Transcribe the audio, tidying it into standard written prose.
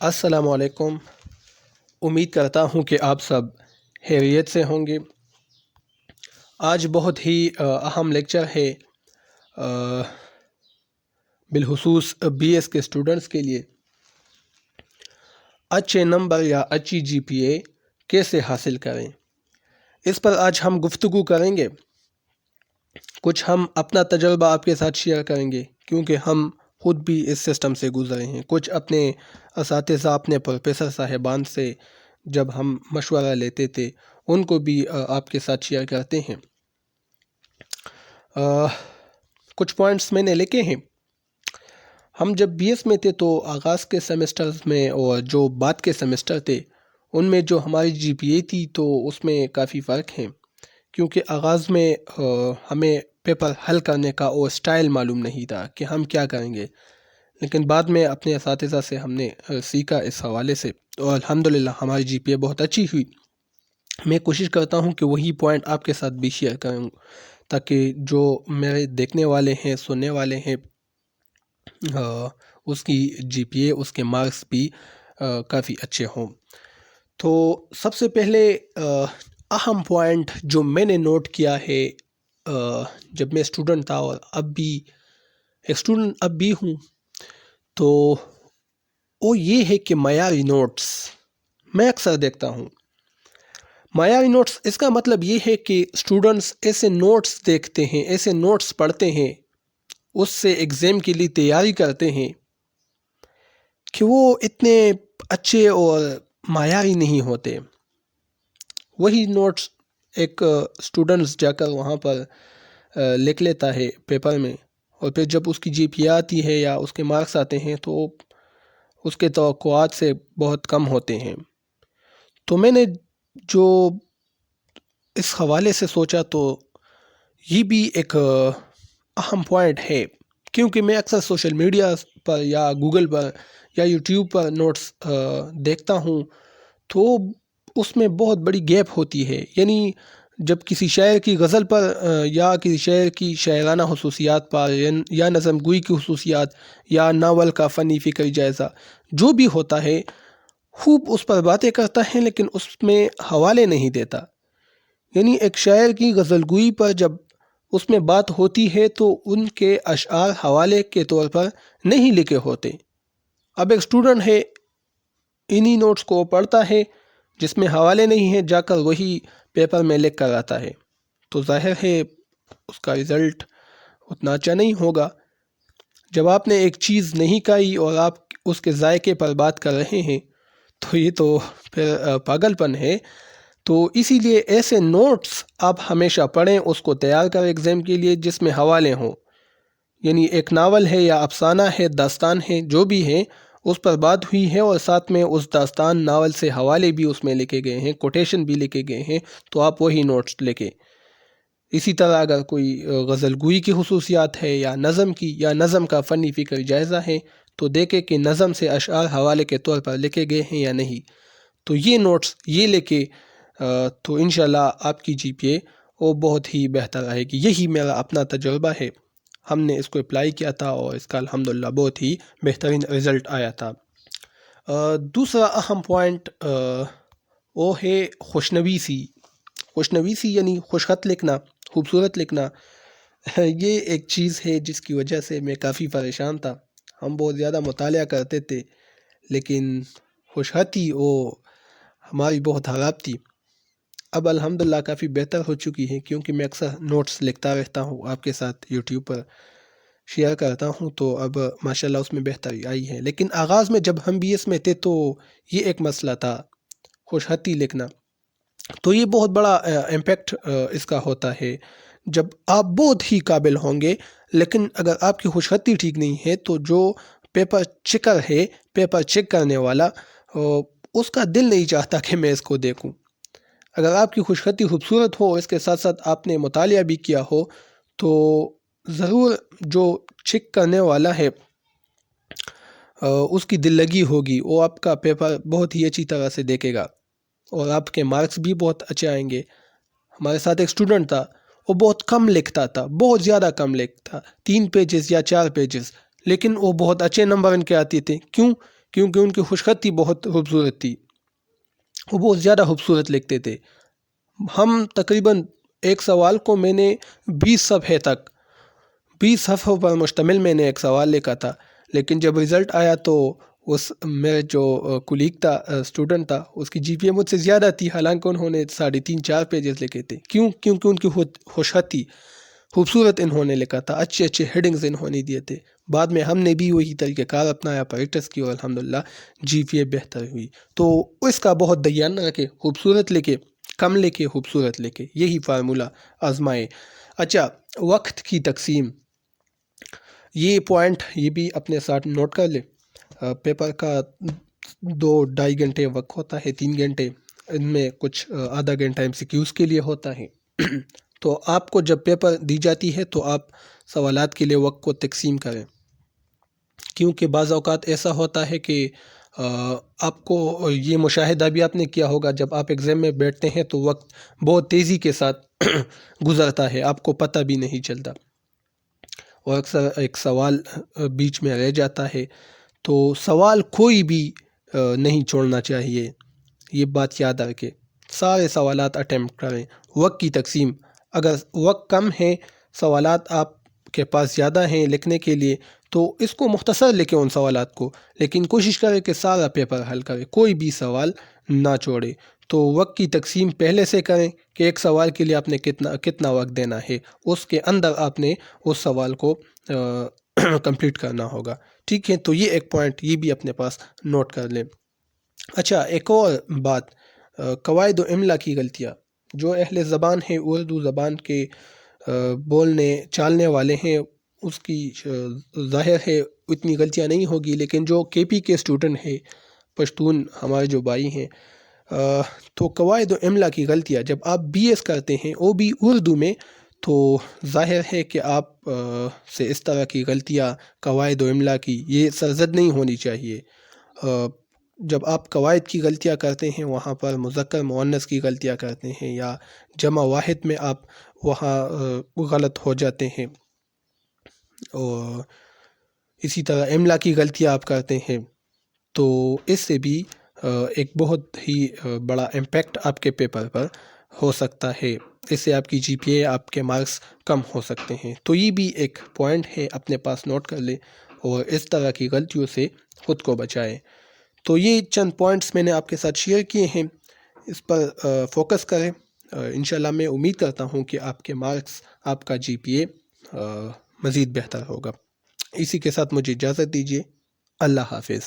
السلام علیکم۔ امید کرتا ہوں کہ آپ سب خیریت سے ہوں گے۔ آج بہت ہی اہم لیکچر ہے بالخصوص بی ایس کے اسٹوڈنٹس کے لیے۔ اچھے نمبر یا اچھی جی پی اے کیسے حاصل کریں، اس پر آج ہم گفتگو کریں گے۔ کچھ ہم اپنا تجربہ آپ کے ساتھ شیئر کریں گے کیونکہ ہم خود بھی اس سسٹم سے گزرے ہیں۔ کچھ اپنے اساتذہ، اپنے پروفیسر صاحبان سے جب ہم مشورہ لیتے تھے ان کو بھی آپ کے ساتھ شیئر کرتے ہیں۔ کچھ پوائنٹس میں نے لکھے ہیں۔ ہم جب بی ایس میں تھے تو آغاز کے سیمسٹرز میں اور جو بعد کے سیمسٹر تھے ان میں جو ہماری جی پی اے تھی تو اس میں کافی فرق ہے، کیونکہ آغاز میں ہمیں پیپر حل کرنے کا وہ سٹائل معلوم نہیں تھا کہ ہم کیا کریں گے، لیکن بعد میں اپنے اساتذہ سے ہم نے سیکھا اس حوالے سے، اور الحمدللہ ہماری جی پی اے بہت اچھی ہوئی۔ میں کوشش کرتا ہوں کہ وہی پوائنٹ آپ کے ساتھ بھی شیئر کروں تاکہ جو میرے دیکھنے والے ہیں، سننے والے ہیں، اس کی جی پی اے، اس کے مارکس بھی کافی اچھے ہوں۔ تو سب سے پہلے اہم پوائنٹ جو میں نے نوٹ کیا ہے جب میں اسٹوڈنٹ تھا اور اب بھی ایک اسٹوڈنٹ اب بھی ہوں، تو وہ یہ ہے کہ معیاری نوٹس میں اکثر دیکھتا ہوں۔ معیاری نوٹس، اس کا مطلب یہ ہے کہ اسٹوڈنٹس ایسے نوٹس دیکھتے ہیں، ایسے نوٹس پڑھتے ہیں، اس سے ایگزام کے لیے تیاری کرتے ہیں کہ وہ اتنے اچھے اور معیاری نہیں ہوتے۔ وہی نوٹس ایک اسٹوڈنٹس جا کر وہاں پر لکھ لیتا ہے پیپر میں، اور پھر جب اس کی جی پی آتی ہے یا اس کے مارکس آتے ہیں تو اس کے توقعات سے بہت کم ہوتے ہیں۔ تو میں نے جو اس حوالے سے سوچا تو یہ بھی ایک اہم پوائنٹ ہے، کیونکہ میں اکثر سوشل میڈیا پر یا گوگل پر یا یوٹیوب پر نوٹس دیکھتا ہوں تو اس میں بہت بڑی گیپ ہوتی ہے۔ یعنی جب کسی شاعر کی غزل پر یا کسی شاعر کی شاعرانہ خصوصیات پر یا نظم گوئی کی خصوصیات یا ناول کا فنی فکری جائزہ جو بھی ہوتا ہے، خوب اس پر باتیں کرتا ہے لیکن اس میں حوالے نہیں دیتا۔ یعنی ایک شاعر کی غزل گوئی پر جب اس میں بات ہوتی ہے تو ان کے اشعار حوالے کے طور پر نہیں لکھے ہوتے۔ اب ایک اسٹوڈنٹ ہے، انہی نوٹس کو پڑھتا ہے جس میں حوالے نہیں ہیں، جا کر وہی پیپر میں لکھ کر آتا ہے، تو ظاہر ہے اس کا رزلٹ اتنا اچھا نہیں ہوگا۔ جب آپ نے ایک چیز نہیں کھائی اور آپ اس کے ذائقے پر بات کر رہے ہیں تو یہ تو پھر پاگل پن ہے۔ تو اسی لیے ایسے نوٹس آپ ہمیشہ پڑھیں، اس کو تیار کریں ایگزام کے لیے جس میں حوالے ہوں۔ یعنی ایک ناول ہے یا افسانہ ہے، داستان ہے، جو بھی ہے اس پر بات ہوئی ہے اور ساتھ میں اس داستان ناول سے حوالے بھی اس میں لکھے گئے ہیں، کوٹیشن بھی لکھے گئے ہیں، تو آپ وہی نوٹس لکھیں۔ اسی طرح اگر کوئی غزل گوئی کی خصوصیات ہے یا نظم کا فنی فکری جائزہ ہے تو دیکھیں کہ نظم سے اشعار حوالے کے طور پر لکھے گئے ہیں یا نہیں، تو یہ نوٹس یہ لکھے تو انشاءاللہ آپ کی جی پی اے وہ بہت ہی بہتر آئے گی۔ یہی میرا اپنا تجربہ ہے، ہم نے اس کو اپلائی کیا تھا اور اس کا الحمدللہ بہت ہی بہترین رزلٹ آیا تھا۔ دوسرا اہم پوائنٹ وہ ہے خوشنویسی یعنی خوش خط لکھنا، خوبصورت لکھنا۔ یہ ایک چیز ہے جس کی وجہ سے میں کافی پریشان تھا۔ ہم بہت زیادہ مطالعہ کرتے تھے لیکن خوش خطی وہ ہماری بہت خراب تھی۔ اب الحمدللہ کافی بہتر ہو چکی ہے، کیونکہ میں اکثر نوٹس لکھتا رہتا ہوں، آپ کے ساتھ یوٹیوب پر شیئر کرتا ہوں، تو اب ماشاءاللہ اس میں بہتری آئی ہے۔ لیکن آغاز میں جب ہم بی ایس میں تھے تو یہ ایک مسئلہ تھا، خوش خطی لکھنا۔ تو یہ بہت بڑا امپیکٹ اس کا ہوتا ہے۔ جب آپ بہت ہی قابل ہوں گے لیکن اگر آپ کی خوش خطی ٹھیک نہیں ہے تو جو پیپر چیکر ہے، پیپر چیک کرنے والا، اس کا دل نہیں چاہتا کہ میں اس کو دیکھوں۔ اگر آپ کی خوش خطی خوبصورت ہو، اس کے ساتھ ساتھ آپ نے مطالعہ بھی کیا ہو، تو ضرور جو چیک کرنے والا ہے اس کی دل لگی ہوگی، وہ آپ کا پیپر بہت ہی اچھی طرح سے دیکھے گا اور آپ کے مارکس بھی بہت اچھے آئیں گے۔ ہمارے ساتھ ایک اسٹوڈنٹ تھا، وہ بہت کم لکھتا تھا، بہت زیادہ کم لکھتا، 3 پیجز یا 4 پیجز، لیکن وہ بہت اچھے نمبر ان کے آتے تھے۔ کیوں؟ کیونکہ ان کی خوشخطی بہت خوبصورت تھی، وہ بہت زیادہ خوبصورت لکھتے تھے. ہم تقریباً ایک سوال کو میں نے 20 صفحوں پر مشتمل میں نے ایک سوال لکھا تھا، لیکن جب رزلٹ آیا تو اس میرے جو کولیگ تھا، اسٹوڈنٹ تھا، اس کی جی پی اے مجھ سے زیادہ تھی، حالانکہ انہوں نے 3.5-4 پیجز لکھے تھے. کیونکہ ان کی خوشخطی خوبصورت انہوں نے لکھا تھا، اچھے ہیڈنگز انہوں نے دیے تھے. بعد میں ہم نے بھی وہی طریقہ کار اپنایا، پریکٹس کی، اور الحمدللہ جی پی اے بہتر ہوئی. تو اس کا بہت دھیان رکھے، خوبصورت لکھے، کم لکھے، خوبصورت لکھے، یہی فارمولہ آزمائے. اچھا، وقت کی تقسیم، یہ پوائنٹ یہ بھی اپنے ساتھ نوٹ کر لے. پیپر کا 2-2.5 گھنٹے وقت ہوتا ہے، 3 گھنٹے، ان میں کچھ آدھا گھنٹہ ایم سی کیوز کے لیے ہوتا ہے. تو آپ کو جب پیپر دی جاتی ہے تو آپ سوالات کے لیے وقت کو تقسیم کریں، کیونکہ بعض اوقات ایسا ہوتا ہے کہ آپ کو یہ مشاہدہ بھی آپ نے کیا ہوگا، جب آپ ایگزام میں بیٹھتے ہیں تو وقت بہت تیزی کے ساتھ گزرتا ہے، آپ کو پتہ بھی نہیں چلتا، اور اکثر ایک سوال بیچ میں رہ جاتا ہے. تو سوال کوئی بھی نہیں چھوڑنا چاہیے، یہ بات یاد رکھے، سارے سوالات اٹیمپٹ کریں. وقت کی تقسیم، اگر وقت کم ہے، سوالات آپ کے پاس زیادہ ہیں لکھنے کے لیے، تو اس کو مختصر لکھیں ان سوالات کو، لیکن کوشش کریں کہ سارا پیپر حل کرے، کوئی بھی سوال نہ چھوڑے. تو وقت کی تقسیم پہلے سے کریں کہ ایک سوال کے لیے آپ نے کتنا وقت دینا ہے، اس کے اندر آپ نے اس سوال کو کمپلیٹ کرنا ہوگا. ٹھیک ہے، تو یہ ایک پوائنٹ یہ بھی اپنے پاس نوٹ کر لیں. اچھا، ایک اور بات، قواعد و املا کی غلطیاں. جو اہل زبان ہیں، اردو زبان کے بولنے چالنے والے ہیں، اس کی ظاہر ہے اتنی غلطیاں نہیں ہوگی، لیکن جو کے پی کے اسٹوڈنٹ ہیں، پشتون ہمارے جو بھائی ہیں، تو قواعد و املا کی غلطیاں جب آپ بی ایس کرتے ہیں، وہ بھی اردو میں، تو ظاہر ہے کہ آپ سے اس طرح کی غلطیاں قواعد و املا کی یہ سرزد نہیں ہونی چاہیے. جب آپ قواعد کی غلطیاں کرتے ہیں، وہاں پر مذکر مؤنث کی غلطیاں کرتے ہیں، یا جمع واحد میں آپ وہاں غلط ہو جاتے ہیں، اور اسی طرح املا کی غلطیاں آپ کرتے ہیں، تو اس سے بھی ایک بہت ہی بڑا امپیکٹ آپ کے پیپر پر ہو سکتا ہے. اس سے آپ کی جی پی اے، آپ کے مارکس کم ہو سکتے ہیں. تو یہ بھی ایک پوائنٹ ہے، اپنے پاس نوٹ کر لیں، اور اس طرح کی غلطیوں سے خود کو بچائیں. تو یہ چند پوائنٹس میں نے آپ کے ساتھ شیئر کیے ہیں، اس پر فوکس کریں. انشاءاللہ میں امید کرتا ہوں کہ آپ کے مارکس، آپ کا جی پی اے مزید بہتر ہوگا. اسی کے ساتھ مجھے اجازت دیجیے. اللہ حافظ.